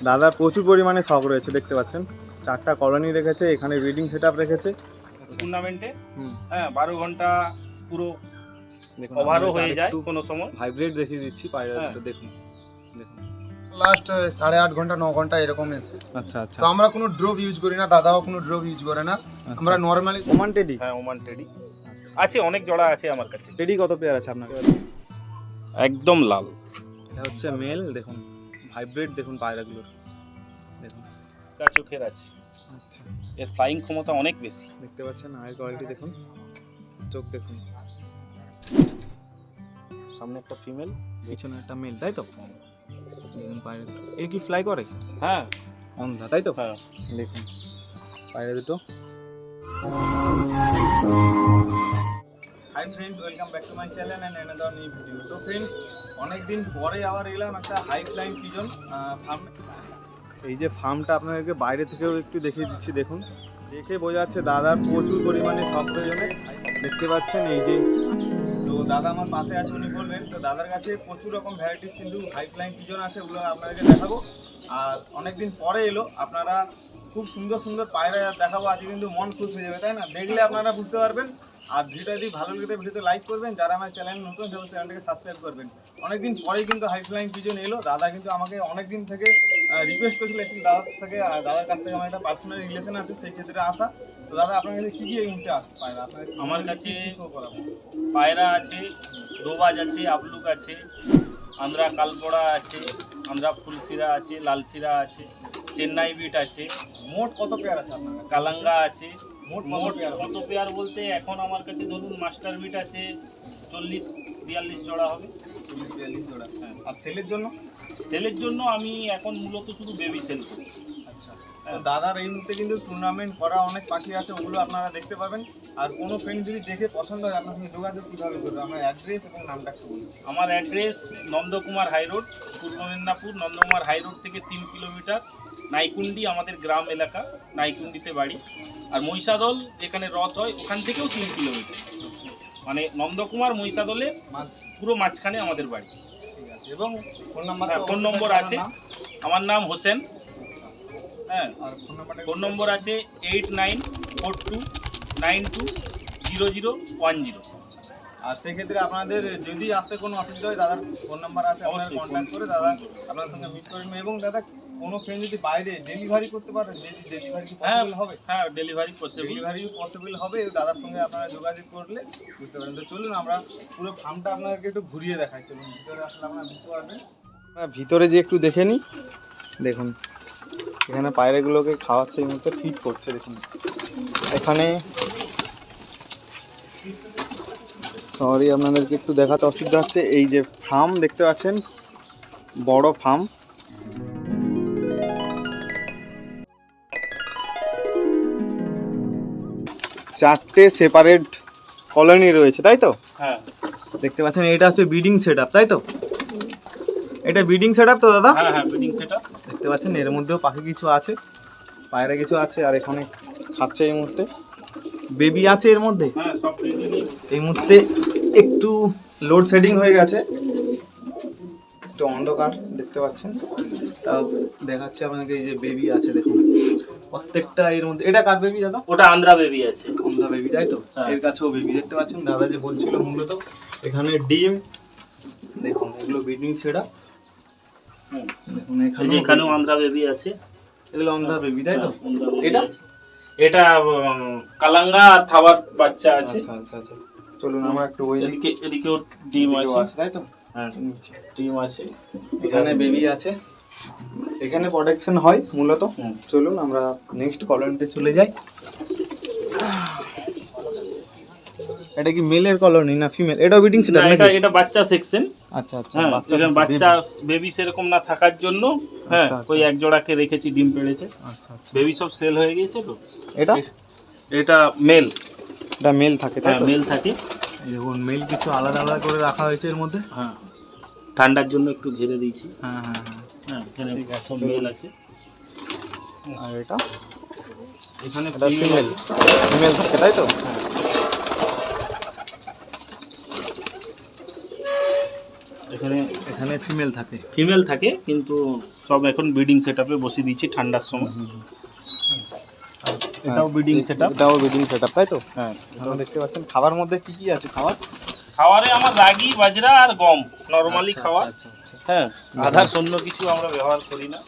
দাদার প্রচুর পরিমাণে শখ রয়েছে, দেখতে পাচ্ছেন 4টা কলোনি রেখেছে, এখানে ব্রিডিং সেট আপ রেখেছে টুর্নামেন্টে। হ্যাঁ 12 ঘন্টা পুরো দেখুন ওভারও হয়ে যায় কোনো সময়। ভাইব্রেট দেখিয়ে দিচ্ছি পায়রাটা, দেখুন দেখুন লাস্ট 8.5 ঘন্টা 9 ঘন্টা এরকম এসে। আচ্ছা আচ্ছা। তো আমরা কোনো ড্রপ ইউজ করি না, দাদাও কোনো ড্রপ ইউজ করে না, আমরা নরমালি ওমান টেডি। হ্যাঁ ওমান টেডি আছে, অনেক জোড়া আছে আমার কাছে। টেডি কত পেয়ার আছে আপনার? একদম লাল। এটা হচ্ছে মেল, দেখুন ভাইব্রেট দেখুন পায়রাগুলোর, দেখুন চোখের আছে। আচ্ছা এর ফ্লাইং ক্ষমতা অনেক বেশি, দেখতে পাচ্ছেন আই কোয়ালিটি দেখুন, চোখ দেখুন, সামনে একটা ফিমেল, পিছনে একটা মেল, তাই তো? দেখুন পায়রা দুটো, এ কি ফ্লাই করে? হ্যাঁ অন্ধা, তাই তো? হ্যাঁ দেখুন পায়রা দুটো। Hi friends, welcome back to my channel and another new video. তো ফ্রেন্ডস, অনেকদিন পরে আবার এলাম একটা হাই ফ্লাইং পিজন ফার্ম। এই যে ফার্মটা আপনাদেরকে বাইরে থেকেও একটু দেখিয়ে দিচ্ছি, দেখুন দেখে বোঝা যাচ্ছে দাদার প্রচুর পরিমাণে শখ প্রয়োজনে। দেখতে পাচ্ছেন এই যে, তো দাদা আমার পাশে আছে, উনি বলবেন। তো দাদার কাছে প্রচুর রকম ভ্যারাইটিস কিন্তু হাই ফ্লাইং পিজন আছে, ওগুলো আপনাদেরকে দেখাবো। আর অনেকদিন পরে এলো, আপনারা খুব সুন্দর সুন্দর পায়রা দেখাবো আজকে, কিন্তু মন খুশ হয়ে যাবে, তাই না? দেখলে আপনারা বুঝতে পারবেন। আর ভিডিওটা যদি ভালো লাগে ভিডিওতে লাইক করবেন, যারা আমার চ্যানেল নতুন সেগুলো চ্যানেলটাকে সাবস্ক্রাইব করবেন। অনেকদিন পরেই কিন্তু হাই ফ্লাইং পিজন এলো। দাদা কিন্তু আমাকে অনেকদিন থেকে রিকোয়েস্ট করেছিল অ্যাকচুয়ালি দাদার কাছ থেকে আমার একটা পার্সোনাল রিলেশন আছে, সেই ক্ষেত্রে আসা। তো দাদা আপনার কাছে কী কী এই মুহূর্তে আসে পায়রা? আমার কাছে পায়রা আছে, দোবাজ আছে, আবলুক আছে, আন্ধ্রা কালপড়া আছে, আন্ধ্রা ফুলশিরা আছে, লালশিরা আছে, চেন্নাই বিট আছে। মোট কত পেয়ার আছে আপনার কাছে? কালাঙ্গা আছে। মোট কত পেয়ার বলতে এখন আমার কাছে ধরুন মাস্টার বিট আছে 40-42 জোড়া হবে। 40-42 জোড়া। হ্যাঁ। আর সেলের জন্য? সেলের জন্য আমি এখন মূলত শুধু বেবি সেল করছি। আচ্ছা, দাদার এই মুহূর্তে কিন্তু টুর্নামেন্ট করা অনেক পাখি আছে, ওগুলো আপনারা দেখতে পাবেন। আর কোনো ফ্রেন্ড যদি দেখে পছন্দ হয় আপনার সঙ্গে যোগাযোগ কীভাবে করবে? আমার অ্যাড্রেস এবং নামটা একটু বলুন। আমার অ্যাড্রেস নন্দকুমার হাই রোড, পূর্ব মেদিনীপুর। নন্দকুমার হাই রোড থেকে 3 কিলোমিটার, নাইকুন্ডি আমাদের গ্রাম এলাকা, নাইকুন্ডিতে বাড়ি। আর মহিষাদল যেখানে রথ হয় ওখান থেকেও 3 কিলোমিটার, মানে নন্দকুমার মহিষাদলে পুরো মাঝখানে আমাদের বাড়ি। ঠিক আছে, এবং ফোন নাম্বার? ফোন নম্বর আছে, আমার নাম হোসেন। হ্যাঁ, আর ফোন নাম্বারটা? ফোন নম্বর আছে 8942920010। আর সেক্ষেত্রে আপনাদের যদি আসতে কোনো অসুবিধা হয়, দাদার ফোন নাম্বার আছে, আপনারা কন্ট্যাক্ট করে দাদা আপনার সঙ্গে মিট করে নেবেন। এবং দাদা কোনো ফ্রেন্ড যদি বাইরে ডেলিভারি করতে পারেন, ডেলিভারি কি পসিবল হবে? হ্যাঁ ডেলিভারি পসিবল। ডেলিভারি পসিবল হবে, দাদার সঙ্গে আপনারা যোগাযোগ করলে বুঝতে পারেন। তো চলুন আমরা পুরো ফার্মটা আপনাদেরকে একটু ঘুরিয়ে দেখাই। চলুন ভিতরে আসলে আপনারা বুঝতে পারবেন। ভিতরে যে একটু দেখে নিই, দেখুন এখানে পায়রাগুলোকে খাওয়াচ্ছে, এই মুহূর্তে ফিড করছে। দেখুন এখানে, সরি আপনাদেরকে একটু দেখাতে অসুবিধা হচ্ছে। এই যে ফার্ম দেখতে পাচ্ছেন, বড় ফার্ম। চারটে সেপারেট কলোনি রয়েছে, তাই তো? হ্যাঁ দেখতে পাচ্ছেন এটা হচ্ছে ব্রিডিং সেট আপ, তাই তো? এটা ব্রিডিং সেট আপ তো দাদা? হ্যাঁ হ্যাঁ ব্রিডিং সেটআপ। দেখতে পাচ্ছেন এর মধ্যেও পাখি কিছু আছে, পায়রা কিছু আছে, আর এখানে খাচ্ছে। এই মুহূর্তে বেবি আছে এর মধ্যে। হ্যাঁ সব ব্রিডিং। এই মুহূর্তে একটু লোড শেডিং হয়ে গেছে, একটু অন্ধকার দেখতে পাচ্ছেন, তাও দেখাচ্ছে আপনাকে। এই যে বেবি আছে দেখুন প্রত্যেকটা এর মধ্যে। এটা কার বেবি দাদা? ওটা আন্ধ্রা বেবি আছে। আন্ধ্রা বেবি, তাই তো? এর কাছেও বেবি দেখতে পাচ্ছেন। দাদা যে বলছিল মূলত এখানে ডিম, দেখুন এগুলো ব্রিডিং সেটআপ। দেখুন এখানেও আন্ধ্রা বেবি আছে। এগুলো আন্ধ্রা বেবি, তাই তো? এটা এটা কালাঙ্গা আর থাবার বাচ্চা আছে। আচ্ছা আচ্ছা আচ্ছা, চলুন আমরা একটু ওই দিকে। এদিকেও ডিম আছে, তাই তো? হ্যাঁ ডিম আছে। এখানে বেবি আছে, এখানে প্রোটেকশন হয় মূলত। চলুন আমরা নেক্সট কলোনিতে চলে যাই। এটা কি মেলের কলোনি না ফিমেল? এটা ব্রিডিং সেটআপ নাকি? এটা বাচ্চা সেকশন। আচ্ছা আচ্ছা, বাচ্চা বেবি সেরকম না থাকার জন্য হ্যাঁ ওই এক জোড়াকে রেখেছি, ডিম পেড়েছে। আচ্ছা আচ্ছা, বেবি সব সেল হয়ে গিয়েছে। তো এটা মেল, এটা মেল থাকে, তাই তো? মেল থাকে। এই দেখুন মেল কিছু আলাদা আলাদা করে রাখা হয়েছে এর মধ্যে। হ্যাঁ ঠান্ডার জন্য একটু ঘিরে দিয়েছি। হ্যাঁ হ্যাঁ হ্যাঁ এখানে ঠিক আছে, সব মেল আছে। আর এটা এখানে ফিমেল, ফিমেল থাকে, তাই তো? এখানে এখানে ফিমেল থাকে। ফিমেল থাকে, কিন্তু সব এখন ব্রিডিং সেটআপে বসিয়ে দিচ্ছি ঠান্ডার সময়। এটাও ব্রিডিং সেটআপ। এটাও ব্রিডিং সেটআপ, তাই তো? হ্যাঁ, আপনারা দেখতে পাচ্ছেন। খাবার মধ্যে কি কি আছে খাবার? খাবারে আমার রাগি, বাজরা আর গম নরমালি খাওয়া। আচ্ছা আচ্ছা। হ্যাঁ, আধার অন্য কিছু আমরা ব্যবহার করি না।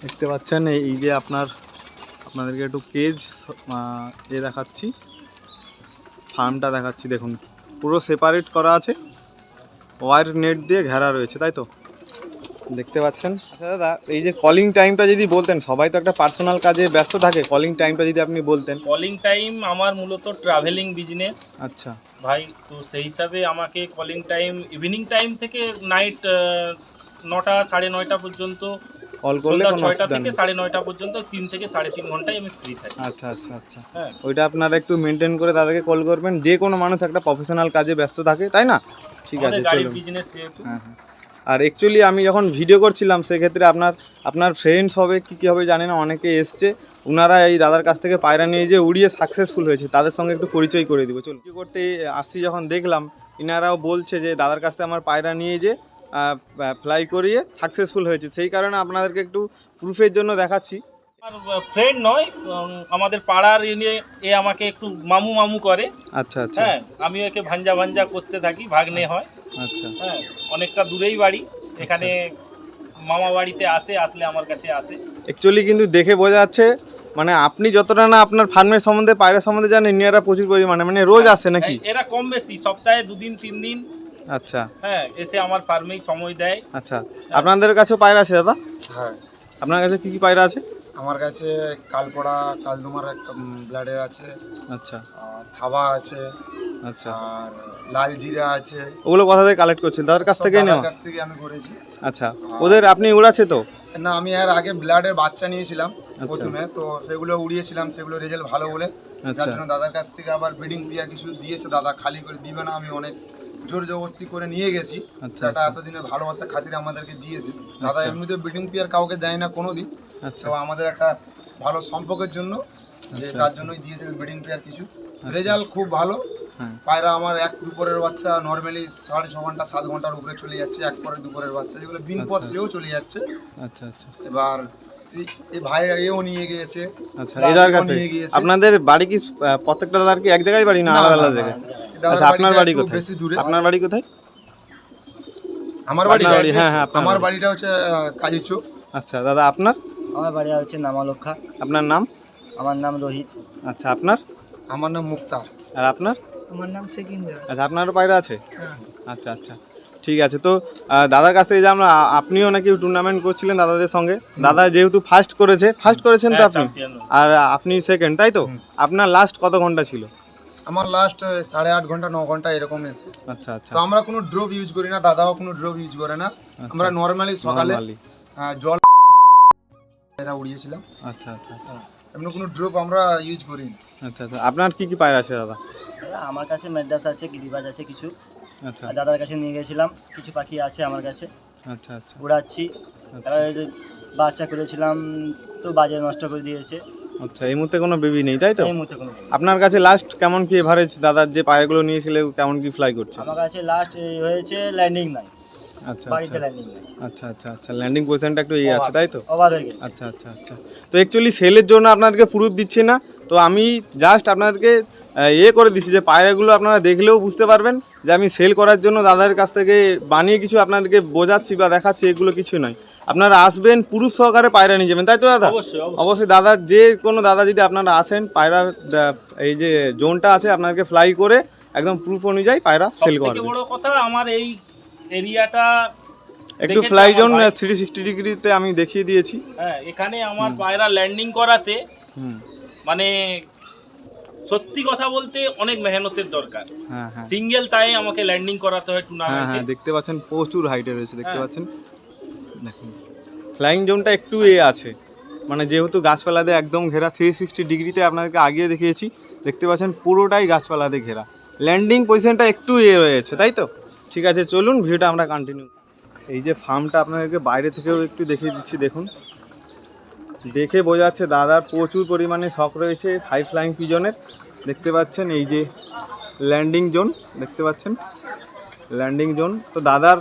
দেখতে পাচ্ছেন এই যে আপনাদেরকে একটু কেজ দেখাচ্ছি, ফার্মটা দেখাচ্ছি। দেখুন পুরো সেপারেট করা আছে, ওয়্যার নেট দিয়ে ঘেরা রয়েছে, তাই তো? দেখতে পাচ্ছেন। আচ্ছা দাদা, এই যে কলিং টাইমটা যদি বলতেন, সবাই তো একটা পার্সোনাল কাজে ব্যস্ত থাকে, কলিং টাইমটা যদি আপনি বলতেন। কলিং টাইম আমার মূলত ট্রাভেলিং বিজনেস আচ্ছা ভাই, তো সেই হিসাবে আমাকে কলিং টাইম ইভিনিং টাইম থেকে নাইট 9টা 9:30 পর্যন্ত, কল করলে সন্ধ্যা কোনো 6টা অসুবিধা থেকে নেই। 9:30 পর্যন্ত 3 থেকে 3.5 ঘন্টায় আমি ফ্রি থাকি। আচ্ছা আচ্ছা আচ্ছা। হ্যাঁ, ওইটা আপনারা একটু মেনটেন করে তাদেরকে কল করবেন। যে কোনো মানুষ একটা প্রফেশনাল কাজে ব্যস্ত থাকে, তাই না? ঠিক আছে, আমাদের গাড়ির চলুন। বিজনেস যেহেতু। হ্যাঁ হ্যাঁ। আর অ্যাকচুয়ালি আমি যখন ভিডিও করছিলাম সেক্ষেত্রে আপনার ফ্রেন্ডস হবে কী হবে জানি না, অনেকে এসছে, ওনারা এই দাদার কাছ থেকে পায়রা নিয়ে যে উড়িয়ে সাকসেসফুল হয়েছে, তাদের সঙ্গে একটু পরিচয় করে দিব। চলুন। ভিডিও করতে আসছি যখন দেখলাম, ইনারাও বলছে যে দাদার কাছ থেকে আমার পায়রা নিয়ে যে ফ্লাই করিয়ে সাকসেসফুল হয়েছে, সেই কারণে আপনাদেরকে একটু প্রুফের জন্য দেখাচ্ছি। আমার ফ্রেন্ড নয়, আমাদের পাড়ার এ আমাকে একটু মামু মামু করে। আচ্ছা আচ্ছা। হ্যাঁ, আমি ওকে ভাঞ্জা ভাঞ্জা করতে থাকি, ভাগ্নে হয়। আচ্ছা। হ্যাঁ, অনেকটা দূরেই বাড়ি, এখানে মামা বাড়িতে আসলে আমার কাছে আসে। অ্যাকচুয়ালি কিন্তু দেখে বোঝা যাচ্ছে, মানে আপনি যতটা না আপনার ফার্মের সম্বন্ধে, পায়রা সম্বন্ধে জানেন, ইনারা প্রচুর পরিমাণে, মানে রোজ আসে নাকি? এরা কম বেশি সপ্তাহে 2 দিন 3 দিন আচ্ছা। হ্যাঁ এসে আমার ফার্মেই সময় দেয়। আচ্ছা, আপনাদের কাছেও পায়রা আছে দাদা? হ্যাঁ, আপনার কাছে কি কি পায়রা আছে? আমার কাছে কালপড়া, কালদুমার একটা ব্লাডের আছে, আচ্ছা আর থাবা আছে, আচ্ছা। আর লাল জিরা আছে। ওগুলো কোথা থেকে কালেক্ট করছেন? দাদার কাছ সব থেকে দাদার নেওয়া? কাছ থেকে আমি করেছি। আচ্ছা, ওদের আপনি উড়াচ্ছে তো? না, আমি আর আগে ব্লাডের বাচ্চা নিয়েছিলাম আচ্ছা। প্রথমে, তো সেগুলো উড়িয়েছিলাম, সেগুলো রেজাল্ট ভালো বলে, যার আচ্ছা জন্য দাদার কাছ থেকে আবার ব্রিডিং পিয়ার কিছু দিয়েছে। দাদা খালি করে দিবে না, আমি অনেক জোর জবরদস্তি করে নিয়ে গেছি। আচ্ছা এটা আচ্ছা এতদিনের ভালোবাসা খাতিরে আমাদেরকে দিয়েছে দাদা। আচ্ছা। এমনিতে ব্রিডিং পিয়ার কাউকে দেয় না কোনোদিন, আচ্ছা তো আমাদের একটা ভালো সম্পর্কের জন্য যে আচ্ছা, তার আচ্ছা। জন্যই দিয়েছে ব্রিডিং পেয়ার কিছু। রেজাল্ট খুব ভালো। হ্যাঁ। পায়রা আমার এক দুপুরের বাচ্চা নর্মালি 6.5 ঘন্টা 7 ঘন্টার উপরে চলে যাচ্ছে, এক পরে দুপুরের বাচ্চা যেগুলো বিন পর আচ্ছা। সেও চলে যাচ্ছে। আচ্ছা আচ্ছা এবার এই ভাইরা এও নিয়ে গিয়েছে। আচ্ছা। এই দাদার কাছে নিয়ে গিয়েছে। আপনাদের বাড়ি কি প্রত্যেকটা দাদার কি এক জায়গায় বাড়ি না না, আলাদা না, আলাদা না, জায়গায়? দাদার আচ্ছা, আপনার বাড়িটা বাড়ি একটু কোথায়? বেশি দূরে। আপনার বাড়ি কোথায়? আমার বাড়ি, আপনার বাড়ি, হ্যাঁ হ্যাঁ, আপনার আমার বাড়ি। বাড়িটা হচ্ছে কাজীচক। আচ্ছা দাদা, আপনার? আমার বাড়ি হচ্ছে নামালক্ষা। আপনার নাম? আমার নাম রোহিত। আচ্ছা, আপনার? আমার নাম মুক্তার। আর আপনার? আমার নাম সেকিন্দা। আচ্ছা, আপনারও পায়রা আছে? হ্যাঁ। আচ্ছা আচ্ছা, ঠিক আছে। তো দাদার কাছ থেকে যে আপনিও নাকি টুর্নামেন্ট করছিলেন দাদাদের সঙ্গে, দাদা যেহেতু ফার্স্ট করেছেন তো আপনি, চ্যাম্পিয়ন। আর আপনি সেকেন্ড, তাই তো? আপনার লাস্ট কত ঘন্টা ছিল? আমার লাস্ট 8.5 ঘন্টা 9 ঘন্টা এরকম এসে। আচ্ছা আচ্ছা। তো আমরা কোনো ড্রপ ইউজ করি না, দাদাও কোনো ড্রপ ইউজ করে না। আমরা নর্মালি সকালে Normally। জল এরা উড়িয়েছিলাম। আচ্ছা আচ্ছা আচ্ছা এমনি কোনো ড্রপ আমরা ইউজ করি না। আচ্ছা আচ্ছা। আপনার কি কি পায়রা আছে দাদা? আমার কাছে মেডাস আছে, গিরিবাজ আছে কিছু। আচ্ছা আর দাদার কাছে নিয়ে গেছিলাম, কিছু পাখি আছে আমার কাছে, আচ্ছা আচ্ছা উড়াচ্ছি। আচ্ছা এবার এই যে বাচ্চা করেছিলাম তো বাজে নষ্ট করে দিয়েছে। আচ্ছা। এই মুহূর্তে কোনো বেবি নেই, তাই তো? এই মুহূর্তে কোনো problem। আপনার কাছে লাস্ট কেমন কি এভারেজ দাদার যে পায়রাগুলো নিয়েছিলে কেমন কি ফ্লাই করছে? আমার কাছে লাস্ট হয়েছে ল্যান্ডিং নাই, আচ্ছা বাড়িতে আচ্ছা ল্যান্ডিং নাই, আচ্ছা আচ্ছা আচ্ছা। ল্যান্ডিং পজিশনটা একটু ইয়ে আছে, তাই তো? ওভার হয়ে গেছে। আচ্ছা আচ্ছা আচ্ছা। তো অ্যাকচুয়ালি সেলের জন্য আপনাদেরকে প্রুফ দিচ্ছি না, তো আমি জাস্ট আপনাদেরকে করে দিচ্ছি যে পায়রাগুলো আপনারা দেখলেও বুঝতে পারবেন যে আমি সেল করার জন্য দাদার কাছ থেকে বানিয়ে কিছু আপনাদেরকে বোঝাচ্ছি বা দেখাচ্ছি, এগুলো কিছু নয়। আপনারা আসবেন প্রুফ সহকারে পায়রা নিয়ে যাবেন, তাই তো দাদা? অবশ্যই অবশ্যই। অবশ্যই দাদা, যে কোনো দাদা যদি আপনারা আসেন, পায়রা এই যে জোনটা আছে আপনাদেরকে ফ্লাই করে একদম প্রুফ অনুযায়ী পায়রা সেল সবথেকে করবেন। বড় কথা, আমার এই এরিয়াটা একটু দেখেছে ফ্লাই আমার জোন ভাই। 360 ডিগ্রিতে আমি দেখিয়ে দিয়েছি। হ্যাঁ, এখানে আমার পায়রা ল্যান্ডিং করাতে হুম, মানে সত্যি কথা বলতে অনেক মেহনতের দরকার। হ্যাঁ হ্যাঁ সিঙ্গেল টাই আমাকে ল্যান্ডিং করাতে হয় হ্যাঁ টুর্নামেন্টে। হ্যাঁ, দেখতে পাচ্ছেন প্রচুর হাইটে রয়েছে, দেখতে হ্যাঁ। পাচ্ছেন। দেখুন ফ্লাইং জোনটা একটু আছে, মানে যেহেতু গাছপালাতে একদম ঘেরা, 360 ডিগ্রিতে আপনাদেরকে আগিয়ে দেখিয়েছি, দেখতে পাচ্ছেন পুরোটাই গাছপালাতে ঘেরা। ল্যান্ডিং পজিশনটা একটু রয়েছে, তাই তো? ঠিক আছে, চলুন ভিডিওটা আমরা কন্টিনিউ। এই যে ফার্মটা আপনাদেরকে বাইরে থেকেও একটু দেখিয়ে দিচ্ছি। দেখুন, দেখে বোঝা যাচ্ছে দাদার প্রচুর পরিমাণে শখ রয়েছে হাই ফ্লাইং পিজনের। দেখতে পাচ্ছেন এই যে ল্যান্ডিং জোন, দেখতে পাচ্ছেন ল্যান্ডিং জোন। তো দাদার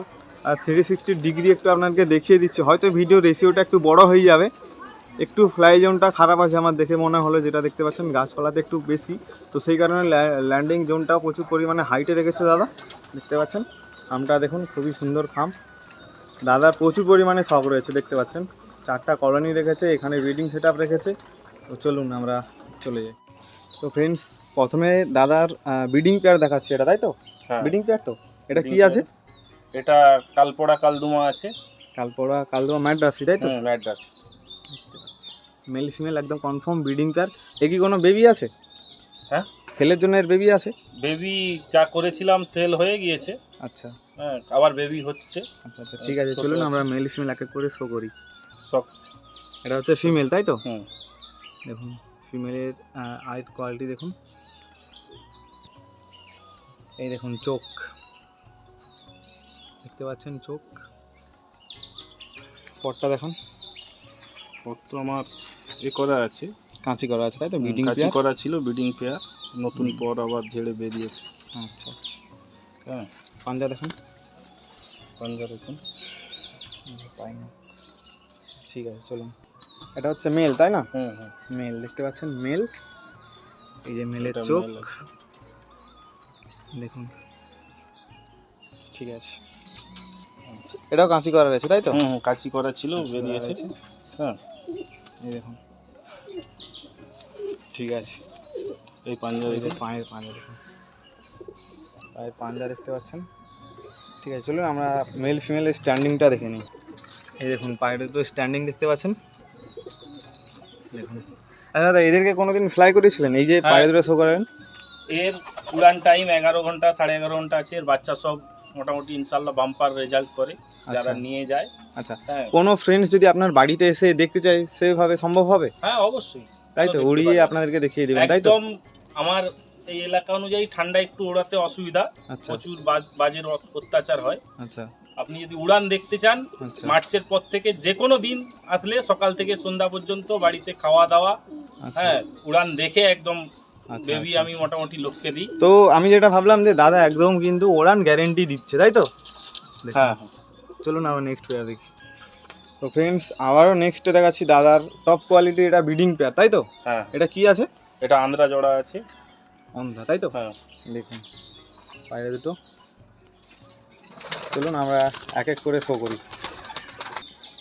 360 ডিগ্রি একটু আপনাদেরকে দেখিয়ে দিচ্ছি। হয়তো ভিডিও রেশিওটা একটু বড় হয়ে যাবে, একটু ফ্লাই জোনটা খারাপ আছে আমার দেখে মনে হলো, যেটা দেখতে পাচ্ছেন গাছপালাতে একটু বেশি, তো সেই কারণে ল্যান্ডিং জোনটাও প্রচুর পরিমাণে হাইটে রেখেছে দাদা। দেখতে পাচ্ছেন ফার্মটা দেখুন, খুবই সুন্দর ফার্ম। দাদার প্রচুর পরিমাণে শখ রয়েছে, দেখতে পাচ্ছেন 4টা কলোনি রেখেছে, এখানে ব্রিডিং সেট আপ রেখেছে। তো চলুন আমরা চলে যাই। তো ফ্রেন্ডস, প্রথমে দাদার ব্রিডিং পেয়ার দেখাচ্ছি, এটা তাই তো? হ্যাঁ, ব্রিডিং পেয়ার তো, এটা কি আছে? এটা কালপোড়া কালদুমা আছে, কালপোড়া কালদোয়া ম্যাড্রাসি তাই তো? ম্যাড্রাস। মেল ফিমেল একদম কনফার্ম ব্রিডিং পেয়ার। এ কি কোনো বেবি আছে? হ্যাঁ, সেলের জন্য এর বেবি আছে? বেবি যা করেছিলাম সেল হয়ে গিয়েছে, আচ্ছা হ্যাঁ আবার বেবি হচ্ছে। আচ্ছা আচ্ছা, ঠিক আছে, ছোট চলুন আছে। আমরা মেল ফিমেল এক এক করে শো করি। সব এটা হচ্ছে ফিমেল তাই তো? হুম, দেখুন ফিমেলের আইট কোয়ালিটি দেখুন, এই দেখুন চোখ, দেখতে পাচ্ছেন চোখ। পটটা দেখুন, তো আমার এ করা আছে, কাঁচি করা আছে তাই তো? ব্রিডিং কাঁচি পেয়ার। করা ছিল, ব্রিডিং পেয়ার, নতুন পর আবার ঝেড়ে বেরিয়েছে। আচ্ছা আচ্ছা, হ্যাঁ, পাঞ্জা দেখুন, পাঞ্জা দেখুন। পাই না, ঠিক আছে চলুন। এটা হচ্ছে মেল তাই না? হুম হুম, মেল দেখতে পাচ্ছেন, মেল। এই যে মেলের এটা চোখ male আছে। দেখুন, ঠিক আছে। এটাও কাঁচি করা রয়েছে তাই তো? হুম হুম, কাঁচি করা ছিল, বেরিয়েছে। হ্যাঁ, এই দেখুন, ঠিক আছে। এই পাঞ্জা এই যে দেখুন। পায়ের পাঞ্জা দেখুন, পায়ের পাঞ্জা দেখতে পাচ্ছেন। ঠিক আছে, চলুন আমরা মেল ফিমেলের স্ট্যান্ডিংটা দেখে নিই। এই দেখুন পায়ের তো স্ট্যান্ডিং দেখতে পাচ্ছেন, দেখুন। আচ্ছা দাদা, এদেরকে কোনোদিন ফ্লাই করেছিলেন? এই যে হ্যাঁ। পায়ের দূরে শো করেন। এর উড়ান টাইম 11 ঘন্টা 11.5 ঘন্টা আছে। এর বাচ্চা সব মোটামুটি ইনশাল্লাহ বাম্পার রেজাল্ট করে যারা আচ্ছা নিয়ে যায়। আচ্ছা, হ্যাঁ কোনো ফ্রেন্ডস যদি আপনার বাড়িতে এসে দেখতে চায় সেভাবে সম্ভব হবে হ্যাঁ, অবশ্যই তাই তো? দেখতে উড়িয়ে পারে। আপনাদেরকে দেখিয়ে দেবেন তাই তো? একদম আমার এই এলাকা অনুযায়ী ঠান্ডা একটু ওড়াতে অসুবিধা, আচ্ছা প্রচুর বাজের অত্যাচার হয়। আচ্ছা আপনি যদি উড়ান দেখতে চান, আচ্ছা মার্চের পর থেকে যে কোনো দিন আসলে সকাল থেকে সন্ধ্যা পর্যন্ত বাড়িতে খাওয়া দাওয়া, আচ্ছা হ্যাঁ উড়ান দেখে একদম আচ্ছা, বেবি আচ্ছা, আমি আচ্ছা। মোটামুটি লোককে দিই। তো আমি যেটা ভাবলাম যে দাদা একদম কিন্তু ওড়ান গ্যারেন্টি দিচ্ছে তাই তো? দেখুন, হ্যাঁ হ্যাঁ, চলুন আবার নেক্সট পেয়ার দেখি। তো ফ্রেন্ডস, আবারও নেক্সটে দেখাচ্ছি দাদার টপ কোয়ালিটি, এটা ব্রিডিং পেয়ার তাই তো? হ্যাঁ এটা কি আছে? এটা আন্ধ্রা জোড়া আছে। অন্ধ্রা তাই তো? হ্যাঁ, দেখুন বাইরে দুটো, চলুন আমরা এক এক করে শো করি।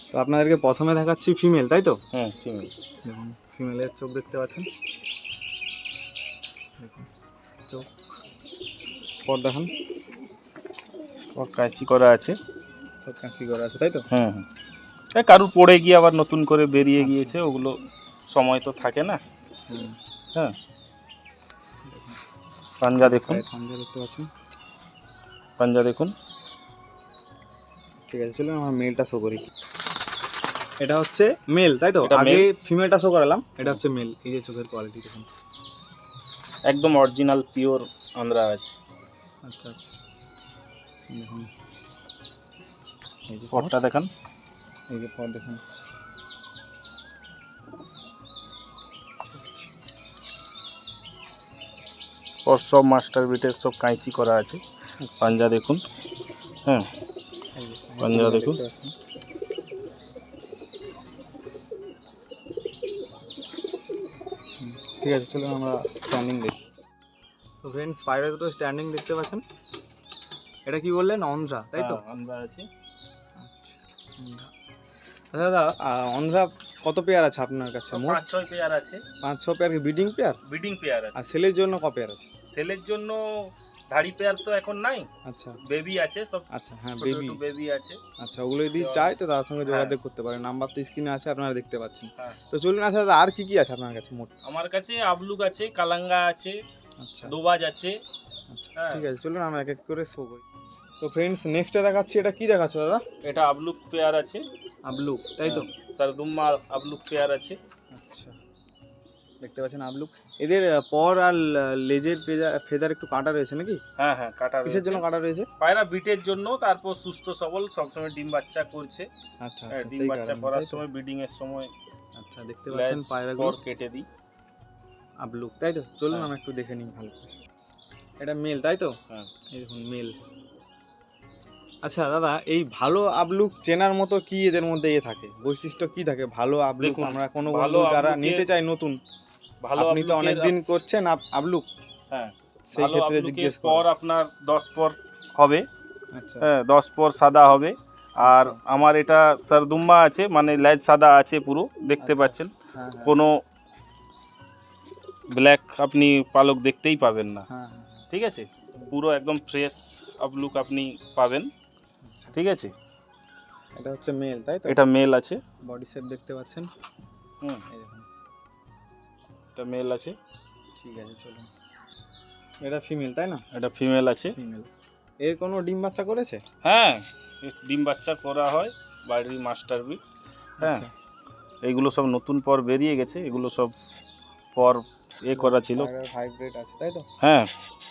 তো আপনাদেরকে প্রথমে দেখাচ্ছি ফিমেল তাই তো? হুম ফিমেল। দেখুন ফিমেলের চোখ দেখতে পাচ্ছেন, দেখুন চোখ। পর দেখান, ওর কাঁচি করা আছে। সব কাঁচি করা আছে তাই তো? হুম হুম, কারুর পড়ে গিয়ে আবার নতুন করে বেরিয়ে গিয়েছে, ওগুলো সময় তো থাকে না। হুম, হ্যাঁ, পাঞ্জা দেখুন, পায়ের পাঞ্জা দেখতে পাচ্ছেন, পাঞ্জা দেখুন। ঠিক আছে চলুন আমরা মেলটা শো করি। এটা হচ্ছে মেল তাই তো? এটা আগে male। ফিমেলটা শো করালাম, এটা হচ্ছে মেল। এই যে চোখের কোয়ালিটি দেখুন, একদম অরিজিনাল পিওর আন্ধ্রা আছে। আচ্ছা আচ্ছা দেখুন, এই যে পরটা দেখান। এই যে পর দেখুন, ওর সব মাস্টার বিটের সব কাঁচি করা আছে। পাঞ্জা দেখুন, হ্যাঁ এই যে পাঞ্জা দেখুন। দেখতে পাচ্ছেন। ঠিক আছে চলুন আমরা স্ট্যান্ডিং দেখি। তো ফ্রেন্ডস, পায়রা দুটো স্ট্যান্ডিং দেখতে পাচ্ছেন। এটা কি বললেন? অন্ধ্রা তাই তো? হ্যাঁ, আন্ধ্রা আছে। আচ্ছা অন্ধ্রা। আচ্ছা দাদা, অন্ধ্রা কত পেয়ার আছে আপনার কাছে? মোট 5-6 পেয়ার আছে। 5-6 পেয়ার কি ব্রিডিং পেয়ার? ব্রিডিং পেয়ার আর আছে। সেলের জন্য ক পেয়ার আছে? সেলের জন্য ধাড়ি পেয়ার তো এখন নাই, আচ্ছা বেবি আছে সব, আচ্ছা, হ্যাঁ ছোট বেবি। ছোট বেবি আছে। আচ্ছা, ওগুলো যদি চাই তো তার সঙ্গে যোগাযোগ করতে পারেন, নাম্বার তো স্ক্রিনে আছে আপনারা দেখতে পাচ্ছেন। হ্যাঁ, তো চলুন। আচ্ছা দাদা, আর কি কি আছে আপনার কাছে মোট? আমার কাছে আবলুক আছে, কালাঙ্গা আছে, আচ্ছা দোবাজ আছে। আচ্ছা, হ্যাঁ। ঠিক আছে চলুন আমরা এক এক করে শো করি। তো ফ্রেন্ডস, নেক্সটে দেখাচ্ছি, এটা কি দেখাচ্ছ দাদা? এটা আবলুক পেয়ার আছে, আবলুক তাই তো? সারদুম্মা আবলুক পেয়ার আছে। আচ্ছা, দেখতে পাচ্ছেন আবলুক। এদের পর আর লেজের ফেদার একটু কাটা রয়েছে নাকি? হ্যাঁ হ্যাঁ, কাটা কিসের জন্য কাটা রয়েছে? পায়রা বিটের জন্য, তারপর সুস্থ সবল সবসময় ডিম বাচ্চা করছে। আচ্ছা হ্যাঁ, আচ্ছা, ডিম সেই বাচ্চা কারণে, করার তাই তো? সময় ব্রিডিং এর সময় আচ্ছা, দেখতে পাচ্ছেন পায়রাগুলো পর কেটে দিই। আবলুক তাই তো? চলুন হ্যাঁ। আমরা একটু দেখে নিই ভালো করে। এটা মেল তাই তো? হ্যাঁ, এই দেখুন মেল। আচ্ছা দাদা, এই ভালো আবলুক চেনার মতো কি এদের মধ্যে থাকে, বৈশিষ্ট্য কি থাকে ভালো আবলুক? দেখুন, আমরা কোনো ভালো বন্ধু যারা আবলুকের- নিতে চাই নতুন, ভালো আপনি তো আবলুকের- অনেকদিন করছেন আবলুক, হ্যাঁ, সেই ভালো ক্ষেত্রে আবলুকের জিজ্ঞেস পর করা। আপনার 10 পর হবে। আচ্ছা হ্যাঁ, 10 পর সাদা হবে। আর আচ্ছা। আমার এটা সরদুম্মা আছে, মানে লেজ সাদা আছে পুরো, দেখতে আচ্ছা। পাচ্ছেন। হ্যাঁ হ্যাঁ কোনো ব্ল্যাক আপনি পালক দেখতেই পাবেন না, হ্যাঁ, ঠিক আছে? পুরো একদম ফ্রেশ আবলুক আপনি পাবেন, আচ্ছা। ঠিক আছে? এটা হচ্ছে মেল তাই তো? এটা মেল আছে। বডি শেপ দেখতে পাচ্ছেন, হুম, এই দেখুন। এটা মেল আছে। ঠিক আছে চলুন। এটা ফিমেল তাই না? এটা ফিমেল আছে। ফিমেল। এর কোনো ডিম বাচ্চা করেছে? হ্যাঁ, ডিম বাচ্চা করা হয়, বাড়ির মাস্টার বিট। হ্যাঁ, আচ্ছা। এইগুলো সব নতুন পর বেরিয়ে গেছে, এগুলো সব পর করা ছিল। হাইব্রিড আছে তাই তো? হ্যাঁ,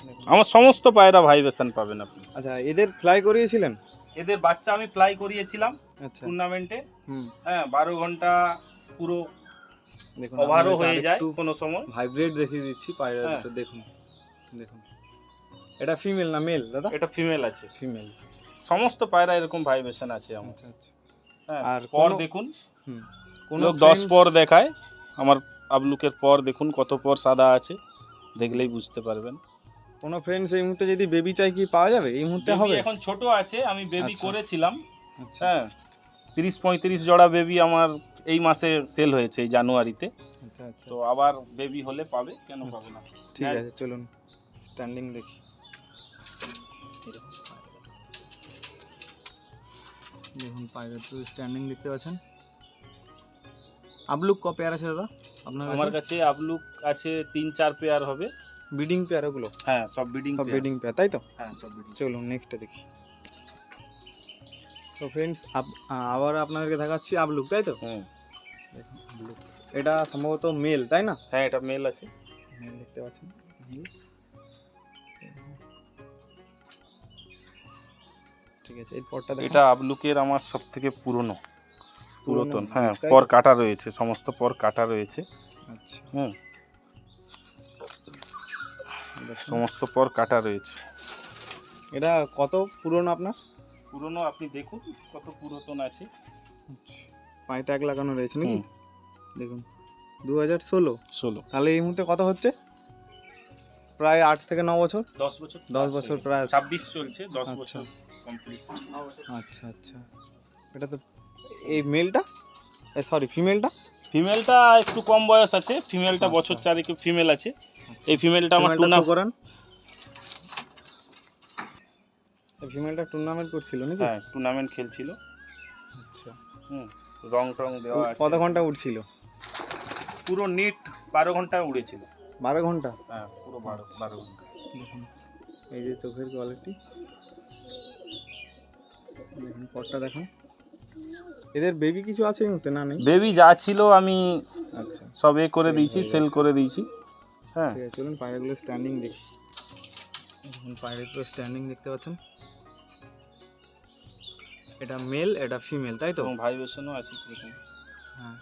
দেখুন। আমার সমস্ত পায়রা ভাইব্রেশন পাবেন আপনি। আচ্ছা, এদের ফ্লাই করিয়েছিলেন? এদের বাচ্চা আমি ফ্লাই করিয়েছিলাম আচ্ছা। টুর্নামেন্টে। হুম, হ্যাঁ, 12 ঘন্টা পুরো দেখুন ওভারও হয়ে যায় কোনো সময়। ভাইব্রেট দেখিয়ে দিচ্ছি পায়রা হ্যাঁ। দুটো, দেখুন দেখুন। এটা ফিমেল না মেল দাদা? এটা ফিমেল আছে। ফিমেল। সমস্ত পায়রা এরকম ভাইব্রেশন আছে আমার। আচ্ছা আচ্ছা। হ্যাঁ, আর পর কোনো- দেখুন, হুম। কোন লোক 10 পর দেখায়, আমার আবলুকের পর দেখুন কত পর সাদা আছে, দেখলেই বুঝতে পারবেন। কোনো ফ্রেন্ডস এই মুহূর্তে যদি বেবি চাই কি পাওয়া যাবে এই মুহূর্তে? বেবি হবে এখন ছোট আছে, আমি বেবি আচ্ছা। করেছিলাম। আচ্ছা হ্যাঁ, 30-35 জোড়া বেবি আমার এই মাসে সেল হয়েছে, এই জানুয়ারিতে। আচ্ছা আচ্ছা। তো আবার বেবি হলে পাবে, কেন পাবে না? ঠিক হ্যাঁ, আছে চলুন স্ট্যান্ডিং দেখি। দেখুন পায়রা তো স্ট্যান্ডিং দেখতে পাচ্ছেন। আবলুক ক পেয়ার আছে দাদা আপনার আমার কাছে? কাছে আবলুক আছে 3-4 পেয়ার হবে। ব্রিডিং পেয়ার ওগুলো? হ্যাঁ, সব ব্রিডিং সব ব্রিডিং পেয়ার তাই তো? হ্যাঁ, সব ব্রিডিং। চলুন নেক্সটটা দেখি। তো ফ্রেন্ডস আবার আপনাদেরকে দেখাচ্ছি আবলুক তাই তো? হুম, দেখুন আবলুক, এটা সম্ভবত মেল তাই না? হ্যাঁ, এটা মেল আছে। মেল দেখতে পাচ্ছেন। ঠিক আছে, এরপরটা দেখুন। এটা আবলুকের আমার সবথেকে পুরনো, পুরাতন। হ্যাঁ, তাই তো? পর কাটা রয়েছে, সমস্ত পর কাটা রয়েছে। আচ্ছা হুম, দেখুন। সমস্ত পর কাটা রয়েছে। এটা কত পুরনো আপনার? পুরনো আপনি দেখুন কত পুরাতন আছে। পায়ে ট্যাগ লাগানো রয়েছে নাকি? হুম, দেখুন 2016। 16 তাহলে এই মুহূর্তে কত হচ্ছে? প্রায় 8 থেকে 9 বছর। 10 বছর, 10 বছর প্রায়। 26 চলছে, 10 আচ্ছা। বছর কমপ্লিট। আচ্ছা আচ্ছা। এটা তো এই মেলটা, সরি ফিমেলটা? ফিমেলটা একটু কম বয়স আছে, ফিমেলটা আচ্ছা। বছর 4 ফিমেল আছে। এই ফিমেলটা আমার ফিমেলটা show করান। এই ফিমেলটা টুর্নামেন্ট করছিল নাকি? হ্যাঁ, টুর্নামেন্ট খেলছিল। আচ্ছা। হুম, রং টং দেওয়া আছে। কত ঘন্টা উঠছিল? পুরো নেট 12 ঘন্টা উড়েছিল। 12 ঘন্টা? হ্যাঁ, পুরো 12 ঘন্টা। দেখুন এই যে চোখের কোয়ালিটি, দেখুন পটটা দেখুন। এদের বেবি কিছু আছে এই মুহূর্তে না? নেই। বেবি যা ছিল আমি আচ্ছা সব করে Sell দিয়েছি, হয়ে সেল গেছে। করে দিয়েছি। হ্যাঁ, ঠিক আছে চলুন পায়রাগুলো স্ট্যান্ডিং দেখি। দেখুন পায়রাগুলো স্ট্যান্ডিং দেখতে পাচ্ছেন। এটা মেল, এটা ফিমেল তাই তো? এবং ভাইব্রেশনও আছে এরকম। হ্যাঁ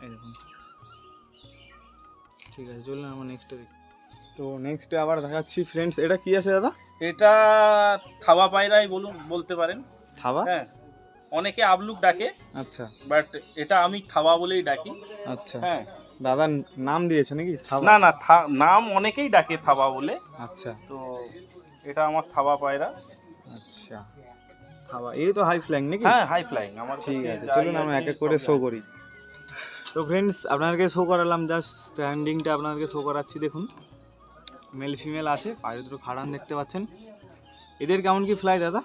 এই দেখুন। ঠিক আছে চলুন আমরা নেক্সটে দেখি। তো নেক্সটে আবার দেখাচ্ছি ফ্রেন্ডস। এটা কি আছে দাদা? এটা থাবা পায়রাই বলতে পারেন। থাবা? হ্যাঁ, অনেকে আবলুক ডাকে, আচ্ছা বাট এটা আমি থাবা বলেই ডাকি। আচ্ছা। হ্যাঁ, দাদা নাম দিয়েছে নাকি থাবা? না না, নাম অনেকেই ডাকে থাবা বলে, আচ্ছা তো এটা আমার থাবা পায়রা। আচ্ছা থাবা, এই তো হাই ফ্ল্যাং নাকি? হ্যাঁ, হাই ফ্লাইং আমার ঠিক কাছে আছে যাই চলুন আমরা আছে এক এক করে সব শো জানি। করি। তো ফ্রেন্ডস আপনাদেরকে শো করালাম, জাস্ট স্ট্যান্ডিংটা আপনাদেরকে শো করাচ্ছি। দেখুন মেল ফিমেল আছে, পায়রা দুটো খাড়ান দেখতে পাচ্ছেন। এদের কেমন কি ফ্লাই দাদা?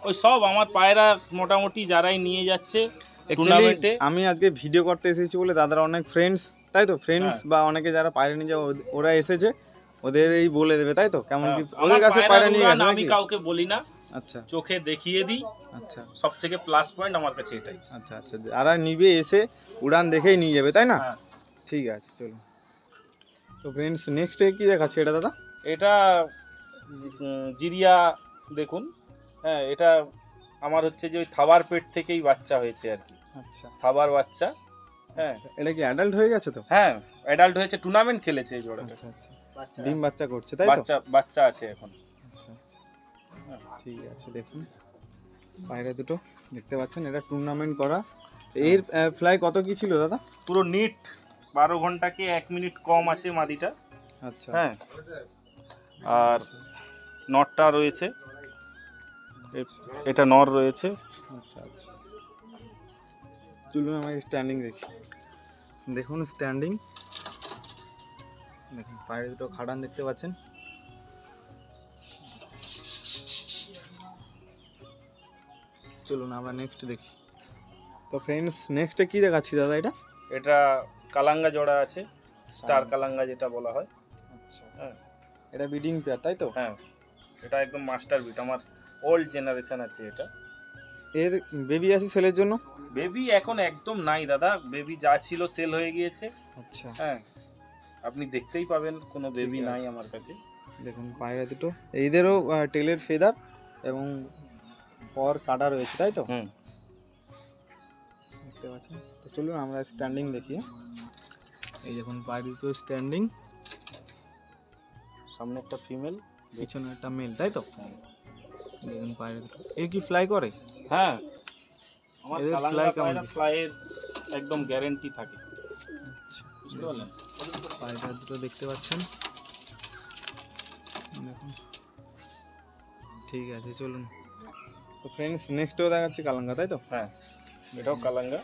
ওই সব আমার পায়রা মোটামুটি যারাই নিয়ে যাচ্ছে অ্যাকচুয়ালি টুর্নামেন্টে। আমি আজকে ভিডিও করতে এসেছি বলে দাদার অনেক ফ্রেন্ডস তাই তো, ফ্রেন্ডস হ্যাঁ। বা অনেকে যারা পায়রা নিয়ে যাও ওরা এসেছে, ওদের এই বলে দেবে তাই তো কেমন কি আমার ওদের কাছে পায়রা নিয়ে উড়ান গেছে আমি নাকি? কাউকে বলি না, আচ্ছা চোখে দেখিয়ে দিই। আচ্ছা সব থেকে প্লাস পয়েন্ট আমার কাছে এটাই। আচ্ছা আচ্ছা, যারা নিবে এসে উড়ান দেখেই নিয়ে যাবে তাই না? হ্যাঁ। ঠিক আছে চলুন। তো ফ্রেন্ডস নেক্সটে কি দেখাচ্ছে এটা দাদা? এটা জিরিয়া দেখুন। হ্যাঁ, এটা আমার হচ্ছে যে ওই থাবার পেট থেকেই বাচ্চা হয়েছে আর কি, আচ্ছা থাবার বাচ্চা। হ্যাঁ এটা কি অ্যাডাল্ট হয়ে গেছে তো? হ্যাঁ, অ্যাডাল্ট হয়েছে, টুর্নামেন্ট খেলেছে এই জোড়াটা। আচ্ছা আচ্ছা, বাচ্চা ডিম বাচ্চা করছে তাই তো? বাচ্চা আছে এখন। আচ্ছা আচ্ছা হ্যাঁ। ঠিক আছে দেখুন পায়রা দুটো দেখতে পাচ্ছেন, এটা টুর্নামেন্ট করা। এর ফ্লাই কত কি ছিল দাদা? পুরো নিট 12 ঘন্টাকে 1 মিনিট কম আছে মাদিটা। আচ্ছা হ্যাঁ, আর নটটা রয়েছে, এটা নর রয়েছে। আচ্ছা আচ্ছা, চলুন আমাকে স্ট্যান্ডিং দেখি। দেখুন স্ট্যান্ডিং, দেখুন পায়রা দুটো খাড়ান দেখতে পাচ্ছেন। চলুন আমরা নেক্সট দেখি। তো ফ্রেন্ডস নেক্সটে কি দেখাচ্ছি দাদা? এটা কালাঙ্গা জোড়া আছে, স্টার কালাঙ্গা যেটা বলা হয়। আচ্ছা, হ্যাঁ, এটা ব্রিডিং পেয়ার তাই তো? হ্যাঁ, এটা একদম মাস্টার বিট, আমার ওল্ড জেনারেশন আছে এটা। এর বেবি আছে সেলের জন্য? বেবি এখন একদম নাই দাদা, বেবি যা ছিল সেল হয়ে গিয়েছে। আচ্ছা, হ্যাঁ, আপনি দেখতেই পাবেন কোনো বেবি ঠিক আছে। নাই আমার কাছে। দেখুন পায়রা দুটো, এইদেরও টেলের ফেদার এবং পর কাটা রয়েছে তাই তো? হুম, দেখতে পাচ্ছেন। তো চলুন আমরা স্ট্যান্ডিং দেখি। এই দেখুন পায়রা দুটো স্ট্যান্ডিং, সামনে একটা ফিমেল, পিছনে একটা মেল তাই তো? দেখুন পায়রা দুটো, এ কি ফ্লাই করে? হ্যাঁ, আমার এদের কালাঙ্গা fly কেমন পায়রা কি? ফ্লাইয়ের একদম গ্যারান্টি থাকে, আচ্ছা, বুঝতে পারলেন? পায়রা দুটো দেখতে পাচ্ছেন, দেখুন। ঠিক আছে চলুন। তো ফ্রেন্ডস নেক্সটও দেখাচ্ছি কালাঙ্গা তাই তো? হ্যাঁ, এটাও কালাঙ্গা,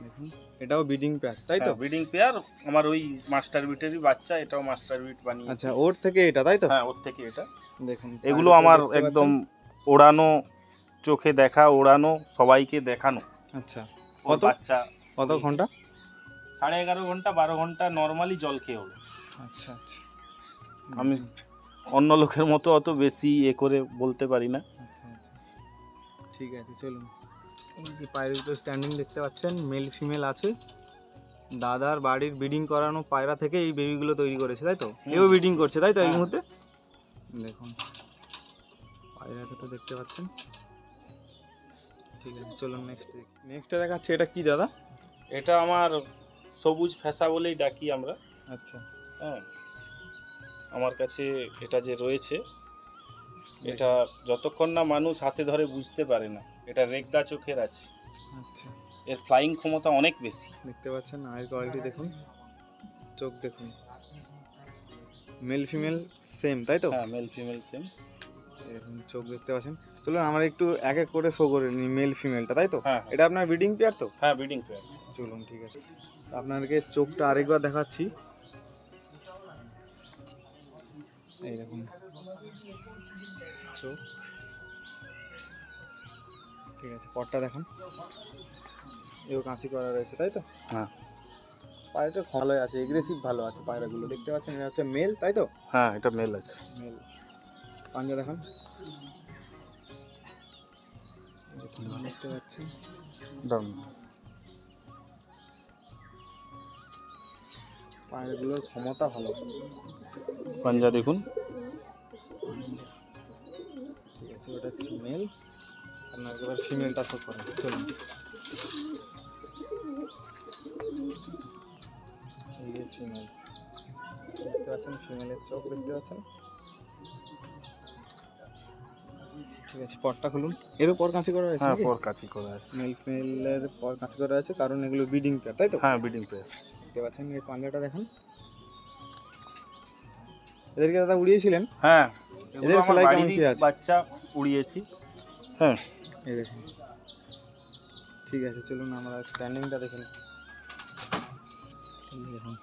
দেখুন এটাও ব্রিডিং পেয়ার তাই তো? Breeding pair. আমার ওই মাস্টার বিটেরই বাচ্চা, এটাও মাস্টার বিট বানিয়ে। আচ্ছা, ওর থেকে এটা তাই তো? হ্যাঁ, ওর থেকে এটা। দেখুন এগুলো পায়রা আমার দুটো দেখতে একদম পাচ্ছেন। ওড়ানো, চোখে দেখা, ওড়ানো, সবাইকে দেখানো। আচ্ছা, ওর কত বাচ্চা কত ঘন্টা? 11.5 ঘন্টা 12 ঘন্টা নর্মালি জল খেয়ে হবে। আচ্ছা আচ্ছা, আমি অন্য লোকের মতো অত বেশি করে বলতে পারি না। আচ্ছা আচ্ছা, ঠিক আছে চলুন। এই যে পায়রা দুটো স্ট্যান্ডিং দেখতে পাচ্ছেন, মেল ফিমেল আছে। দাদার বাড়ির ব্রিডিং করানো পায়রা থেকে এই বেবিগুলো তৈরি করেছে তাই তো? এও ব্রিডিং করছে তাই তো এই হ্যাঁ। মুহূর্তে? দেখুন পায়রা দুটো দেখতে পাচ্ছেন। ঠিক আছে চলুন নেক্সট দেখি। নেক্সটে দেখাচ্ছি, এটা কি দাদা? এটা আমার সবুজ ফেসা বলেই ডাকি আমরা। আচ্ছা, হ্যাঁ, আমার কাছে এটা যে রয়েছে, এটা যতক্ষণ না মানুষ হাতে ধরে বুঝতে পারে না, এটা রেগদা চোখের আছে। আচ্ছা, এর ফ্লাইং ক্ষমতা অনেক বেশি। দেখতে পাচ্ছেন আয়ের কোয়ালিটি দেখুন, চোখ দেখুন, মেল ফিমেল সেম তাই তো? হ্যাঁ, মেল ফিমেল সেম। এরকম চোখ দেখতে পাচ্ছেন। চলুন আমরা একটু এক এক করে শো করে নিই মেল ফিমেলটা তাই তো? হ্যাঁ, এটা আপনার ব্রিডিং পেয়ার তো? হ্যাঁ, ব্রিডিং পেয়ার। চলুন ঠিক আছে, আপনাদেরকে চোখটা আরেকবার দেখাচ্ছি। এই দেখুন চোখ, ঠিক আছে পরটা দেখান। এও কাঁচি করা রয়েছে তাই তো? হ্যাঁ, পায়রাটা ভালোই আছে, এগ্রেসিভ ভালো আছে পায়রাগুলো দেখতে পাচ্ছেন। এটা হচ্ছে মেল তাই তো? হ্যাঁ, এটা মেল আছে। মেল, পাঞ্জা দেখান। দেখতে পাচ্ছেন ডাউন। পায়রাগুলোর ক্ষমতা ভালো। পাঞ্জা দেখুন। ঠিক আছে, ওটা হচ্ছে মেল। আপনার এবার ফিমেলটা শো করেন চলুন। এই যে ফিমেল দেখতে পাচ্ছেন, ফিমেলের চোখ দেখতে পাচ্ছেন। ঠিক আছে পরটা খুলুন। এরও পর কাঁচি করা রয়েছে? হ্যাঁ, পর কাচি করা আছে। মেল ফিমেলের পর কাঁচি করা আছে কারণ এগুলো ব্রিডিং পেয়ার তাই তো? হ্যাঁ, ব্রিডিং পেয়ার। দেখতে পাচ্ছেন এই পাঞ্জাটা দেখেন। এদেরকে দাদা উড়িয়েছিলেন? হ্যাঁ, এদের এদের ফ্লাই কেমন বাড়িরই কি আছে? বাচ্চা উড়িয়েছি। হ্যাঁ, এই দেখুন। ঠিক আছে চলুন আমরা স্ট্যান্ডিংটা দেখে নিই। এই দেখুন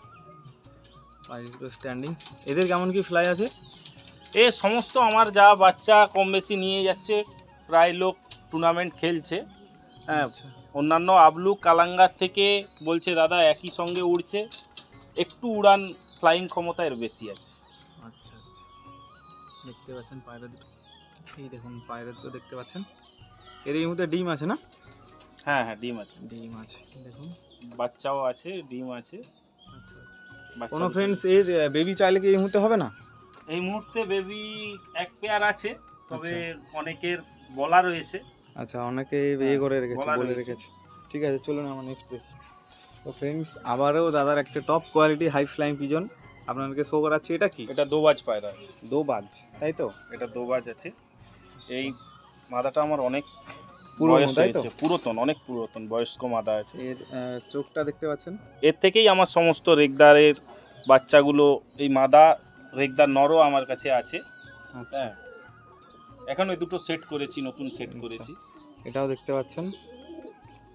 পায়রা স্ট্যান্ডিং, এদের কেমন কি ফ্লাই আছে? এ সমস্ত আমার যা বাচ্চা কম বেশি নিয়ে যাচ্ছে, প্রায় লোক টুর্নামেন্ট খেলছে। হ্যাঁ, আচ্ছা অন্যান্য আবলু কালাঙ্গার থেকে বলছে দাদা একই সঙ্গে উড়ছে, একটু উড়ান ফ্লাইং ক্ষমতা এর বেশি আছে। আচ্ছা আচ্ছা, দেখতে পাচ্ছেন পায়রা দুটো। এই দেখুন পায়রা দুটো দেখতে পাচ্ছেন। এর এই মুহূর্তে ডিম আছে না? হ্যাঁ, হ্যাঁ, ডিম আছে, ডিম আছে দেখুন। বাচ্চাও আছে, ডিম আছে। আচ্ছা আচ্ছা, বাচ্চা কোনো দুটো। ফ্রেন্ডস এর বেবি চাইলে কি এই মুহূর্তে হবে না? এই মুহূর্তে বেবি এক পেয়ার আছে, তবে অনেকের বলা রয়েছে। আচ্ছা, অনেকে ইয়ে করে রেখেছে, বলা বলে রয়েছে। রেখেছে। ঠিক আছে চলুন আমরা নেক্সট দেখি। তো ফ্রেন্ডস আবারও দাদার একটা top quality high flying pigeon আপনাদেরকে শো করাচ্ছি। এটা কি? এটা দোবাজ পায়রা আছে, দো বাজ তাই তো? এটা দোবাজ আছে। এই মাদাটা আমার অনেক পুরনো, বয়স তাই তো? হয়েছে, পুরাতন, অনেক পুরাতন বয়স্ক মাদা আছে। এর চোখটা দেখতে পাচ্ছেন? এর থেকেই আমার সমস্ত রেগদারের বাচ্চাগুলো, এই মাদা রেগদার নরও আমার কাছে আছে। আচ্ছা, হ্যাঁ, এখন ওই দুটো সেট করেছি, নতুন সেট আচ্ছা। করেছি। এটাও দেখতে পাচ্ছেন?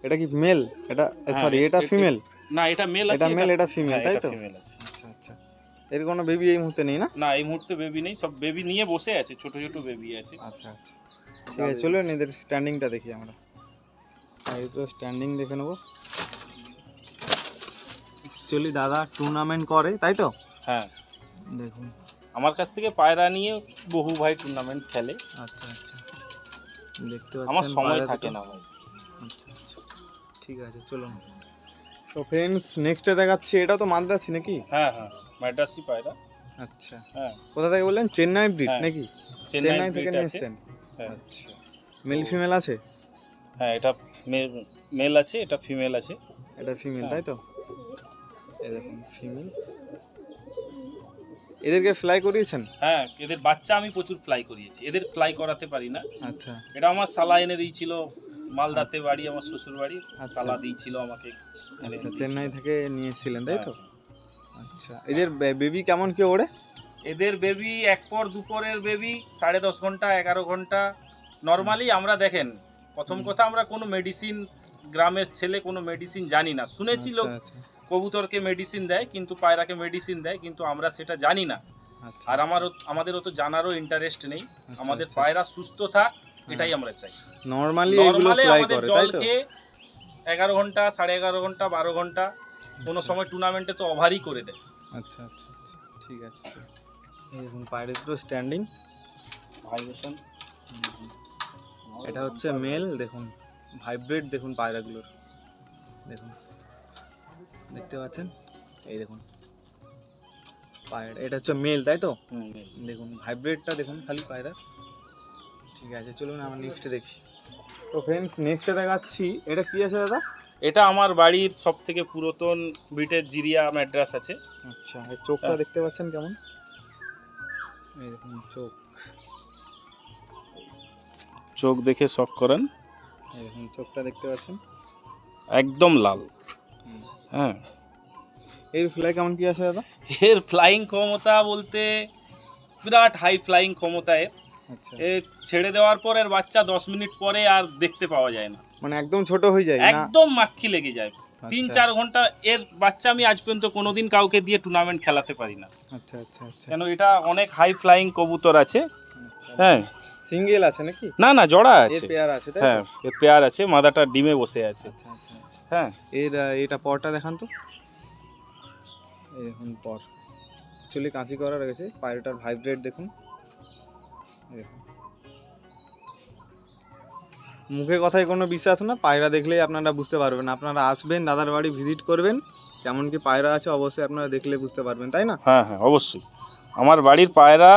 এটা কি মেল? এটা হ্যাঁ, সরি, এটা ফিমেল? না, এটা মেল আছে, এটা মেল, এটা ফিমেল, তাই তো? ফিমেল আছে। আচ্ছা আচ্ছা। এর কোনো বেবি এই মুহূর্তে নেই না? না, এই মুহূর্তে বেবি নেই, সব বেবি নিয়ে বসে আছে, ছোট ছোট বেবি আছে। আচ্ছা আচ্ছা, ঠিক আছে, চলুন এদের স্ট্যান্ডিংটা দেখি আমরা। এই তো স্ট্যান্ডিং দেখে নেবো। অ্যাকচুয়ালি দাদা টুর্নামেন্ট করে, তাই তো? হ্যাঁ, দেখুন। আমার কাছ থেকে পায়রা নিয়ে বহু ভাই টুর্নামেন্ট খেলে। আচ্ছা আচ্ছা, দেখতে পাচ্ছেন আমার সময় পায়রা থাকে দুটো? না ভাই। আচ্ছা আচ্ছা, ঠিক আছে, চলুন। তো ফ্রেন্ডস, নেক্সটে দেখাচ্ছি, এটা তো মাদ্রাসি নাকি? হ্যাঁ হ্যাঁ, ম্যাড্রাসি পায়রা। আচ্ছা, হ্যাঁ, কোথা থেকে বললেন? চেন্নাই ব্রিড হ্যাঁ, নাকি? চেন্নাই চেন্নাই থেকে breed নিয়ে আছে। এসেছেন? হ্যাঁ। আচ্ছা, মেল ফিমেল আছে? হ্যাঁ, এটা মেল আছে, এটা ফিমেল আছে। এটা ফিমেল, হ্যাঁ। তাই তো? এই দেখুন ফিমেল। এদেরকে ফ্লাই করিয়েছেন? হ্যাঁ, এদের বাচ্চা আমি প্রচুর ফ্লাই করিয়েছি, এদের ফ্লাই করাতে পারি না। আচ্ছা এটা আমার শালা এনে দিয়েছিল, মালদাতে বাড়ি, আমার শ্বশুর বাড়ি। আচ্ছা। শালা দিয়েছিল আমাকে, এনে আচ্ছা, দিয়েছিল। চেন্নাই থেকে নিয়ে এসেছিলেন, তাই তো? হ্যাঁ। আচ্ছা, এদের বেবি কেমন কি ওড়ে? এদের বেবি এক পর দুপরের বেবি 10.5 ঘন্টা 11 ঘন্টা নর্মালি। আমরা দেখেন, প্রথম কথা আমরা কোনো মেডিসিন, গ্রামের ছেলে কোনো মেডিসিন জানি না, শুনেছি লোক আচ্ছা কবুতরকে মেডিসিন দেয়, কিন্তু পায়রাকে মেডিসিন দেয়, কিন্তু আমরা সেটা জানি না। আচ্ছা, আর আমাদেরও তো জানারও ইন্টারেস্ট নেই। আচ্ছা, আমাদের আচ্ছা। পায়রা সুস্থ থাক, এটাই আমরা চাই। নরমালি এগুলো নর্মালি ফ্লাই আমাদের করে, জল তাই তো? খেয়ে 11 ঘন্টা 11.5 ঘন্টা 12 ঘন্টা, কোনো সময় টুর্নামেন্টে তো ওভারই করে দেয়। আচ্ছা আচ্ছা আচ্ছা, ঠিক আছে। এই দেখুন পায়রা দুটো স্ট্যান্ডিং। ভাইব্রেশন, এটা হচ্ছে মেল, দেখুন ভাইব্রেট, দেখুন পায়রাগুলোর, দেখুন দেখতে পাচ্ছেন? এই দেখুন পায়রা, এটা হচ্ছে মেল, তাই তো? দেখুন ভাইব্রেটটা দেখুন খালি পায়রা। ঠিক আছে, চলুন আমরা নেক্সটে দেখি। তো ফ্রেন্ডস, নেক্সটে দেখাচ্ছি, এটা কি আছে দাদা? এটা আমার বাড়ির সব থেকে পুরাতন বিটের জিরিয়া ম্যাড্রাস আছে। আচ্ছা, এই চোখটা দেখতে পাচ্ছেন কেমন? এই দেখুন চোখ, চোখ দেখে শক করেন, এই দেখুন চোখটা দেখতে পাচ্ছেন? একদম লাল। হুম। হ্যাঁ, এর ফ্লাই কেমন কি আছে দাদা? এর ফ্লাইং ক্ষমতা বলতে বিরাট হাই ফ্লাইং ক্ষমতা এর। আচ্ছা, এ ছেড়ে দেওয়ার পর এর বাচ্চা 10 মিনিট পরে আর দেখতে পাওয়া যায় না, মানে একদম ছোট হয়ে যায় না? একদম মাক্ষি লেগে যায়। আচ্ছা। 3-4 ঘন্টা এর বাচ্চা আমি আজ পর্যন্ত কোনোদিন কাউকে দিয়ে টুর্নামেন্ট খেলাতে পারি না, আচ্ছা আচ্ছা আচ্ছা কেন এটা অনেক হাই ফ্লাইং কবুতর আছে। আচ্ছা। হ্যাঁ, সিঙ্গেল আছে নাকি? না না, জোড়া এর আছে। পেয়ার আছে, তাই হ্যাঁ, তো? এর পেয়ার আছে, মাদাটা ডিমে বসে আছে। আচ্ছা আচ্ছা আচ্ছা। হ্যাঁ, এর এটা পরটা দেখান তো। এই দেখুন পর, অ্যাকচুয়ালি কাঁচি করা রয়েছে। পায়রাটার ভাইব্রেট দেখুন, এই দেখুন। মুখে কথায় কোনো বিশ্বাস না, পায়রা দেখলেই আপনারা বুঝতে পারবেন। আপনারা আসবেন, দাদার বাড়ি ভিজিট করবেন, কেমন কি পায়রা আছে অবশ্যই আপনারা দেখলে বুঝতে পারবেন, তাই না? হ্যাঁ হ্যাঁ, অবশ্যই। আমার বাড়ির পায়রা,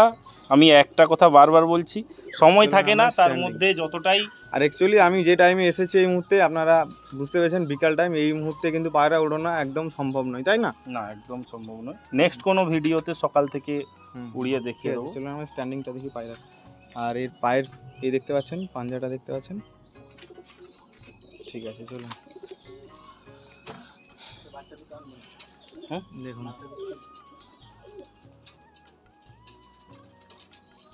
আমি একটা কথা বারবার বলছি, সময় থাকে না, তার মধ্যে যতটাই। আর অ্যাকচুয়ালি আমি যে টাইমে এসেছি এই মুহূর্তে, আপনারা বুঝতে পেরেছেন বিকাল টাইম, এই মুহূর্তে কিন্তু পায়রা ওড়ানো একদম সম্ভব নয়, তাই না? না, একদম সম্ভব নয়। নেক্সট কোনো ভিডিওতে সকাল থেকে উড়িয়ে দেখিয়ে দেবো। চলুন আমরা স্ট্যান্ডিংটা দেখি পায়রা। আর এর পায়ের এই দেখতে পাচ্ছেন, পাঞ্জাটা দেখতে পাচ্ছেন? ঠিক আছে, চলুন দেখুন।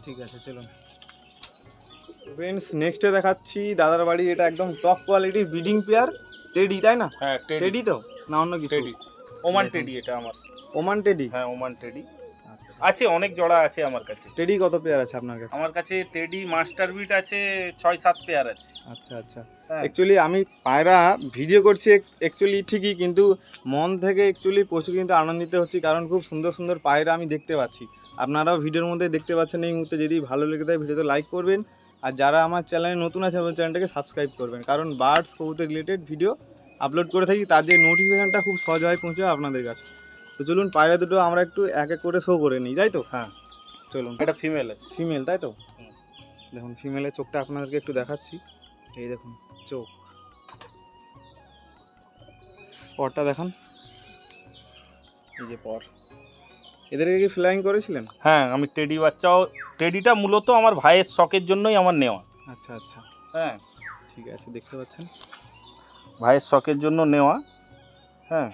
ঠিক আছে, চলুন ফ্রেন্ডস, নেক্সটে দেখাচ্ছি দাদার বাড়ি। এটা একদম টপ কোয়ালিটির ব্রিডিং পেয়ার, টেডি, তাই না? হ্যাঁ, টেডি তো না অন্য কিছু? টেডি, ওমান দেখুন। টেডি এটা আমার। Oman teddy? হ্যাঁ, ওমান টেডি আচ্ছা, আছে, অনেক জোড়া আছে আমার কাছে। টেডি কত পেয়ার আছে আপনার কাছে? আমার কাছে টেডি মাস্টার বিট আছে 6-7 পেয়ার আছে। আচ্ছা আচ্ছা। হ্যাঁ। অ্যাকচুয়ালি আমি পায়রা ভিডিও করছি অ্যাকচুয়ালি ঠিকই, কিন্তু মন থেকে অ্যাকচুয়ালি প্রচুর কিন্তু আনন্দিত হচ্ছি, কারণ খুব সুন্দর সুন্দর পায়রা আমি দেখতে পাচ্ছি। আপনারাও ভিডিওর মধ্যে দেখতে পাচ্ছেন এই মুহূর্তে। যদি ভালো লেগে থাকে ভিডিওতে লাইক করবেন, আর যারা আমার চ্যানেলে নতুন আছে আমার চ্যানেলটাকে সাবস্ক্রাইব করবেন, কারণ বার্ডস কবুতর রিলেটেড ভিডিও আপলোড করে থাকি, তার যে নোটিফিকেশানটা খুব সহজভাবে পৌঁছে আপনাদের কাছে। তো চলুন পায়রা দুটো আমরা একটু এক এক করে শো করে নিই, তাই তো? হ্যাঁ, চলুন। এটা ফিমেল আছে। ফিমেল, তাই তো? হুম। দেখুন ফিমেলের চোখটা আপনাদেরকে একটু দেখাচ্ছি। এই দেখুন চোখ, পরটা দেখান। এই যে পর, এদেরকে কি ফ্লাইং করেছিলেন? হ্যাঁ, আমি টেডি বাচ্চাও, টেডিটা মূলত আমার ভাইয়ের শখের জন্যই আমার নেওয়া। আচ্ছা আচ্ছা, হ্যাঁ ঠিক আছে, দেখতে পাচ্ছেন। ভাইয়ের শখের জন্য নেওয়া। হ্যাঁ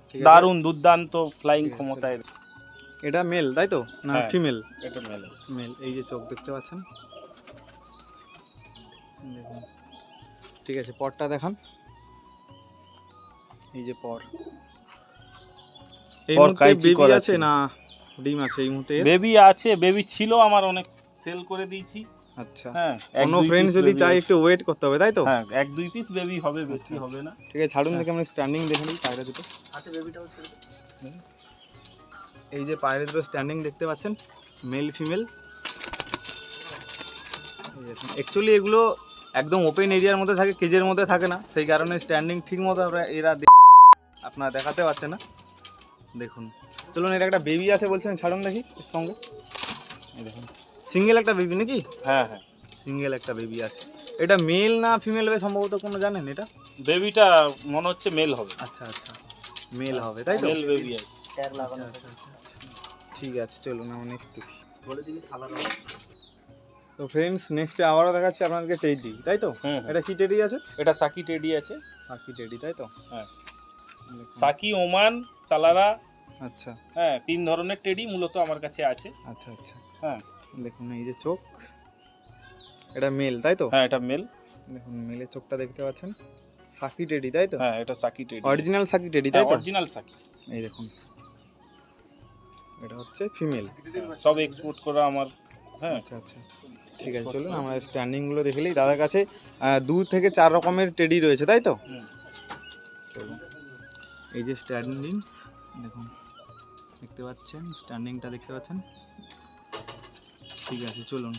ঠিক আছে। দারুণ দুর্দান্ত ফ্লাইং ঠিক আছে, ক্ষমতায়। এটা মেল তাই তো না হ্যাঁ। ফিমেল? এটা মেল। মেল। এই যে চোখ দেখতে পাচ্ছেন, দেখুন। ঠিক আছে, পরটা দেখান। এই যে পর, এই পর মুহূর্তে কাইচি বেবি করা আছে ছিল। না ডিম আছে এই মুহূর্তে? বেবি আছে, বেবি ছিল আমার, অনেক সেল করে দিয়েছি। আচ্ছা, হ্যাঁ কোনো ফ্রেন্ড যদি চাই একটু ওয়েট করতে হবে তাই তো? হ্যাঁ 1-2 পিস বেবি হবে, বেশি আচ্ছা, হবে না। ঠিক আছে, ছাড়ুন দেখে আমরা স্ট্যান্ডিং দেখে নিই পায়রা দুটো। হাতে বেবিটাও ছেড়ে এই যে পায়রা দুটো স্ট্যান্ডিং দেখতে পাচ্ছেন, মেল ফিমেল। অ্যাকচুয়ালি এগুলো একদম ওপেন এরিয়ার মধ্যে থাকে, কেজের মধ্যে থাকে না, সেই কারণে স্ট্যান্ডিং ঠিক মতো এরা আপনারা দেখাতে পারছে না। দেখুন, চলুন, এর একটা বেবি আছে বলছেন, ছাড়ুন দেখি এর সঙ্গে। এই দেখুন, সিঙ্গেল একটা বেবি নাকি? হ্যাঁ হ্যাঁ, সিঙ্গেল একটা বেবি আছে। এটা মেল না ফিমেল হবে সম্ভবত, কোনো জানেন এটা? বেবিটা মনে হচ্ছে মেল হবে। আচ্ছা আচ্ছা, মেল হবে তাই তো? মেল বেবি আছে। ট্যাগ আচ্ছা লাগানো আচ্ছা আচ্ছা আচ্ছা। ঠিক আছে, চলুন আমরা নেক্সট দেখি। বলেছি কি সালাদ তো ফ্রেন্ডস, নেক্সটে আবারও দেখাচ্ছি আপনাদেরকে টেডি, তাই তো? হুম, এটা কি টেডি আছে? এটা সাকি টেডি আছে। সাকি টেডি তাই তো? হ্যাঁ। দেখুন। সাকি, ওমান, সালারা, আচ্ছা হ্যাঁ 3 ধরনের টেডি মূলত আমার কাছে আছে। আচ্ছা আচ্ছা, হ্যাঁ দেখুন এই যে চোখ, এটা মেল তাই তো? হ্যাঁ এটা মেল। দেখুন মেলের চোখটা দেখতে পাচ্ছেন, সাকি টেডি তাই তো? হ্যাঁ এটা সাকি টেডি, অরিজিনাল সাকি টেডি তাই তো? অরিজিনাল সাকি। এই দেখুন, এটা হচ্ছে ফিমেল। সব এক্সপোর্ট করা আমার। হ্যাঁ আচ্ছা আচ্ছা, ঠিক আছে, চলুন আমরা স্ট্যান্ডিংগুলো দেখলেই দাদার কাছে 2 থেকে 4 রকমের টেডি রয়েছে তাই তো? হুম। চলুন, এই যে স্ট্যান্ডিং দেখুন, দেখতে পাচ্ছেন স্ট্যান্ডিংটা দেখতে পাচ্ছেন। ঠিক আছে, চলুন।